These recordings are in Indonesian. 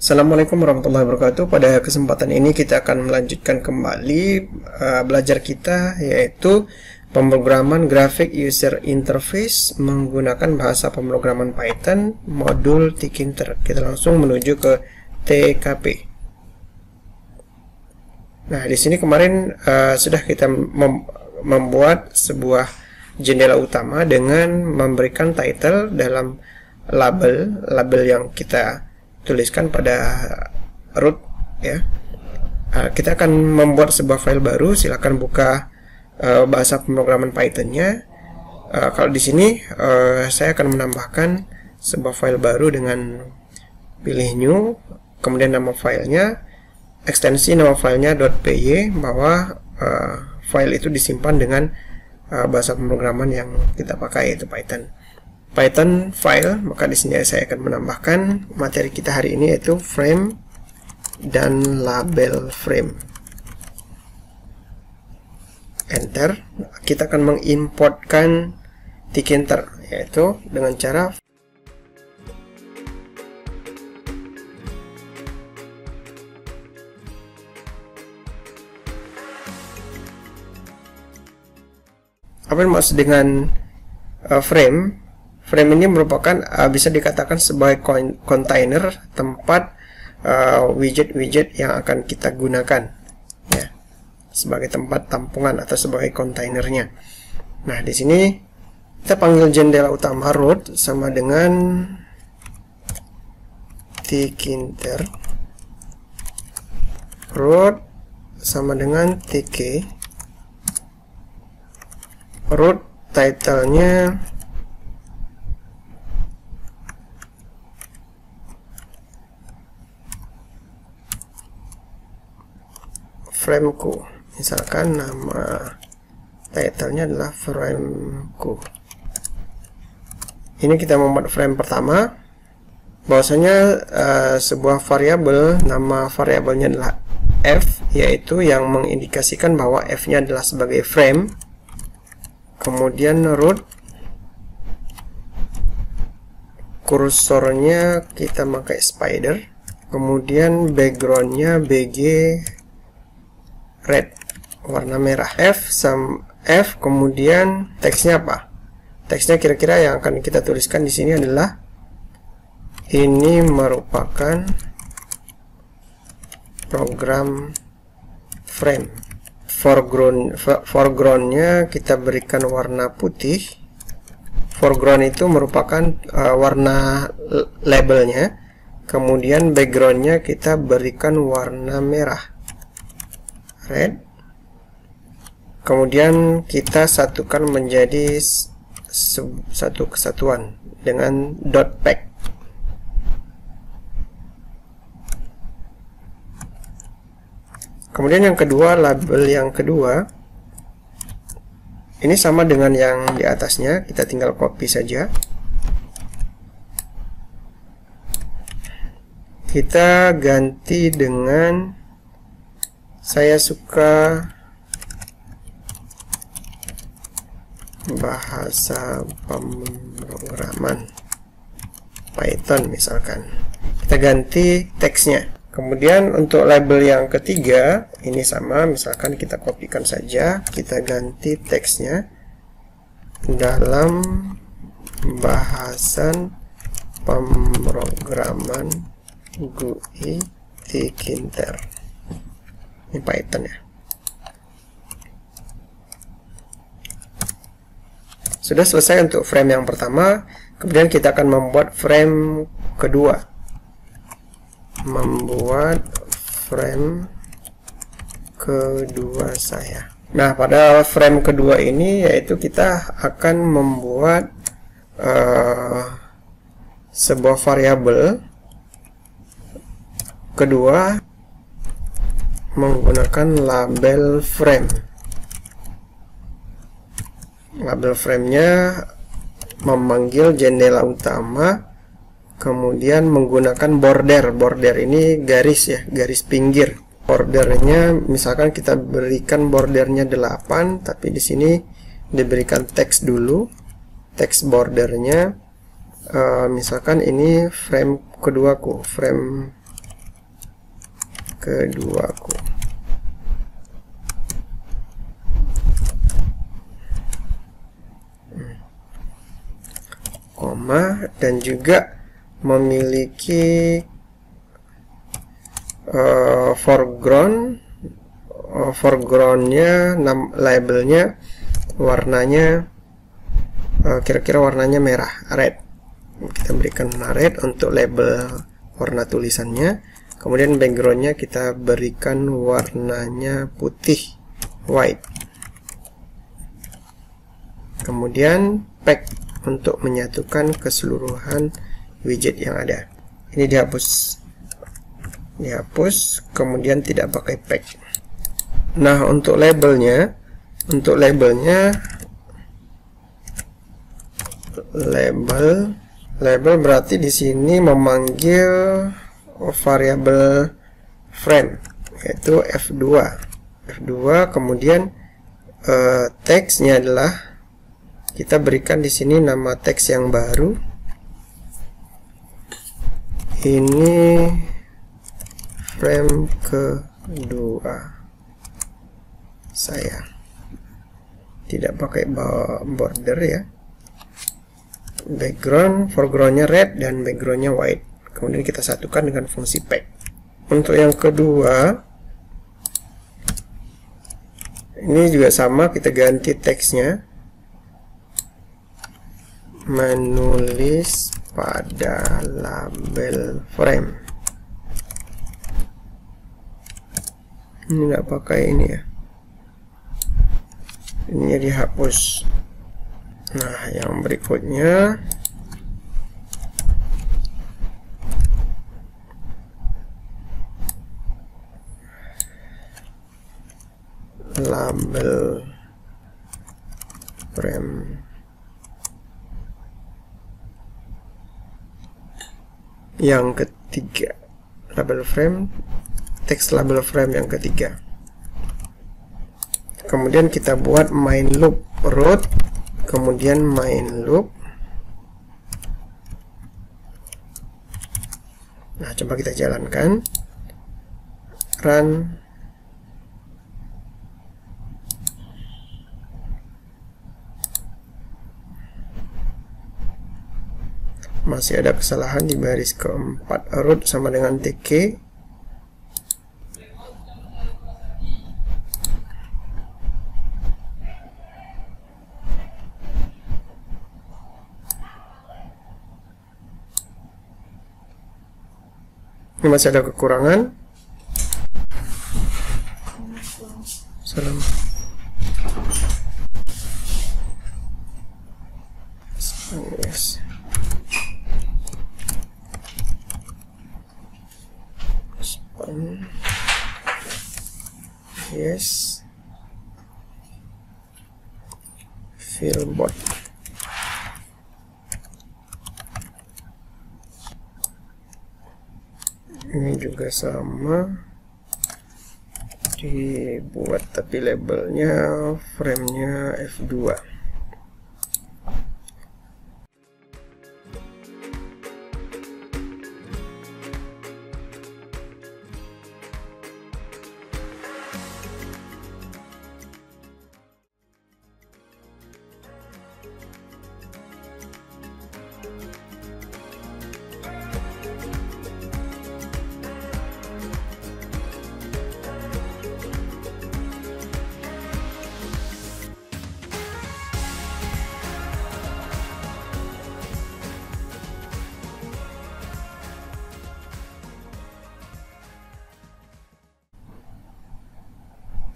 Assalamualaikum warahmatullahi wabarakatuh. Pada kesempatan ini kita akan melanjutkan kembali belajar kita, yaitu pemrograman Graphic User Interface menggunakan bahasa pemrograman Python modul Tkinter. Kita langsung menuju ke TKP. Nah, di sini kemarin sudah kita membuat sebuah jendela utama dengan memberikan title dalam label yang kita tuliskan pada root ya. Kita akan membuat sebuah file baru. Silakan buka bahasa pemrograman Python-nya. Kalau di sini saya akan menambahkan sebuah file baru dengan pilih new, kemudian nama filenya, ekstensi nama filenya .py, bahwa file itu disimpan dengan bahasa pemrograman yang kita pakai, yaitu Python file. Maka di sini saya akan menambahkan materi kita hari ini, yaitu frame dan label frame. Enter. Kita akan mengimportkan Tkinter, yaitu dengan cara apa yang maksud dengan frame? Frame ini merupakan bisa dikatakan sebagai kontainer tempat widget-widget yang akan kita gunakan ya, sebagai tempat tampungan atau sebagai kontainernya. Nah, di sini kita panggil jendela utama root sama dengan Tkinter, root sama dengan tk, root title-nya frameku, misalkan nama title-nya adalah frameku. Ini kita membuat frame pertama, bahwasanya sebuah variabel, nama variabelnya adalah f, yaitu yang mengindikasikan bahwa f-nya adalah sebagai frame. Kemudian root, kursornya kita pakai spider, kemudian backgroundnya bg red, warna merah. F, kemudian teksnya apa? Teksnya kira-kira yang akan kita tuliskan di sini adalah ini merupakan program frame. Foregroundnya kita berikan warna putih. Foreground itu merupakan warna labelnya. Kemudian backgroundnya kita berikan warna merah, red. Kemudian kita satukan menjadi satu kesatuan dengan .pack. Kemudian yang kedua, label yang kedua ini sama dengan yang di atasnya, kita tinggal copy saja. Kita ganti dengan, saya suka bahasa pemrograman Python misalkan. Kita ganti teksnya. Kemudian untuk label yang ketiga ini sama, misalkan kita kopikan saja, kita ganti teksnya dalam bahasan pemrograman GUI Tkinter. Ini Python ya. Sudah selesai untuk frame yang pertama. Kemudian kita akan membuat frame kedua. Saya. Nah, pada frame kedua ini yaitu kita akan membuat sebuah variabel kedua menggunakan label frame. Label frame-nya memanggil jendela utama, kemudian menggunakan border ini garis ya, garis pinggir. Bordernya misalkan kita berikan bordernya 8, tapi di sini diberikan teks dulu, teks bordernya misalkan ini frame keduaku, frame keduaku. Koma, dan juga memiliki foregroundnya, labelnya warnanya kira-kira warnanya merah, red. Kita berikan red untuk label warna tulisannya. Kemudian backgroundnya kita berikan warnanya putih, white. Kemudian pack untuk menyatukan keseluruhan widget yang ada. Ini dihapus, kemudian tidak pakai pack. Nah, untuk label berarti di sini memanggil variabel frame, yaitu F2. Kemudian teksnya adalah kita berikan di sini nama teks yang baru. Ini frame kedua saya, tidak pakai border ya. Foregroundnya red dan backgroundnya white. Kemudian kita satukan dengan fungsi pack. Untuk yang kedua, ini juga sama, kita ganti teksnya, menulis pada label frame. Ini nggak pakai ini ya, ini dihapus. Nah, yang berikutnya label frame. Yang ketiga, label frame, teks label frame yang ketiga. Kemudian kita buat main loop root, kemudian main loop. Nah, coba kita jalankan, run. Masih ada kesalahan di baris keempat, root sama dengan tk. Ini masih ada kekurangan. Salam. Yes. Yes. Fillbot. Ini juga sama, dibuat tapi labelnya framenya F2.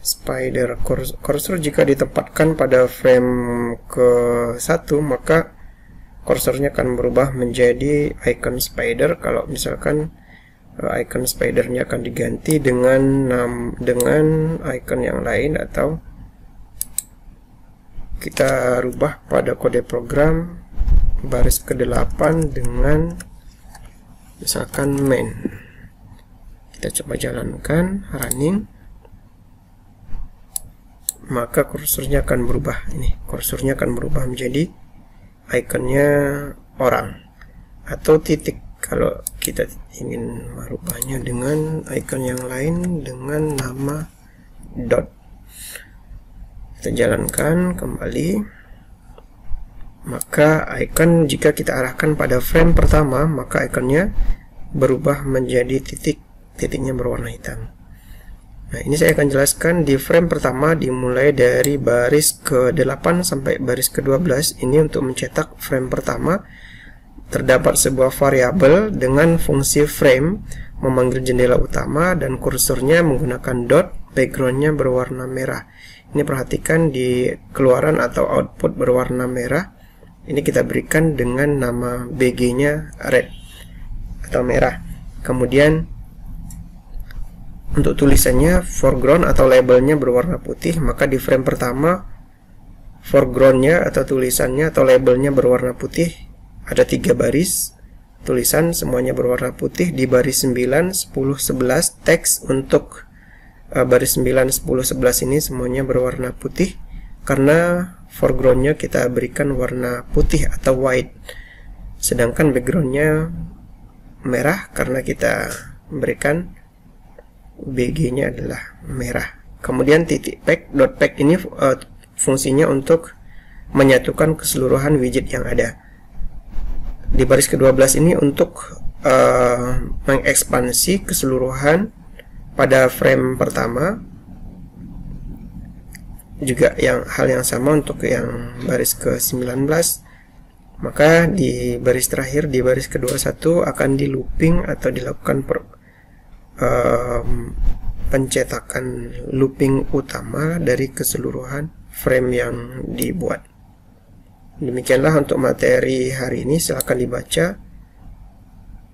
Spider cursor jika ditempatkan pada frame ke-1, maka kursornya akan berubah menjadi icon spider. Kalau misalkan icon spidernya akan diganti dengan icon yang lain, atau kita rubah pada kode program baris ke-8 dengan misalkan main. Kita coba jalankan, running, maka kursornya akan berubah. Ini kursornya akan berubah menjadi ikonnya orang atau titik Kalau kita ingin merubahnya dengan icon yang lain dengan nama dot, kita jalankan kembali, maka icon jika kita arahkan pada frame pertama, maka ikonnya berubah menjadi titik, titiknya berwarna hitam. Nah, ini saya akan jelaskan di frame pertama dimulai dari baris ke-8 sampai baris ke-12. Ini untuk mencetak frame pertama. Terdapat sebuah variabel dengan fungsi frame memanggil jendela utama dan kursornya menggunakan dot, backgroundnya berwarna merah. Ini perhatikan di keluaran atau output berwarna merah. Ini kita berikan dengan nama BG-nya red atau merah. Kemudian untuk tulisannya foreground atau labelnya berwarna putih, maka di frame pertama foregroundnya atau tulisannya atau labelnya berwarna putih. Ada 3 baris tulisan semuanya berwarna putih. Di baris 9, 10, 11 teks untuk baris 9, 10, 11 ini semuanya berwarna putih karena foregroundnya kita berikan warna putih atau white, sedangkan backgroundnya merah karena kita berikan BG-nya adalah merah. Kemudian titik pack, dot pack ini fungsinya untuk menyatukan keseluruhan widget yang ada. Di baris ke-12 ini untuk mengekspansi keseluruhan pada frame pertama. Juga hal yang sama untuk yang baris ke-19. Maka di baris terakhir, di baris ke-21 akan di looping atau dilakukan pencetakan looping utama dari keseluruhan frame yang dibuat. Demikianlah untuk materi hari ini. Silahkan dibaca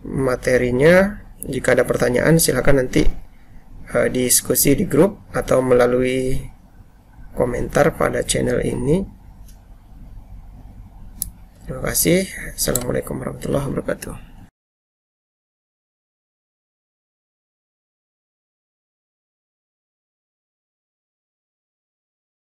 materinya. Jika ada pertanyaan silahkan nanti diskusi di grup atau melalui komentar pada channel ini. Terima kasih. Assalamualaikum warahmatullahi wabarakatuh.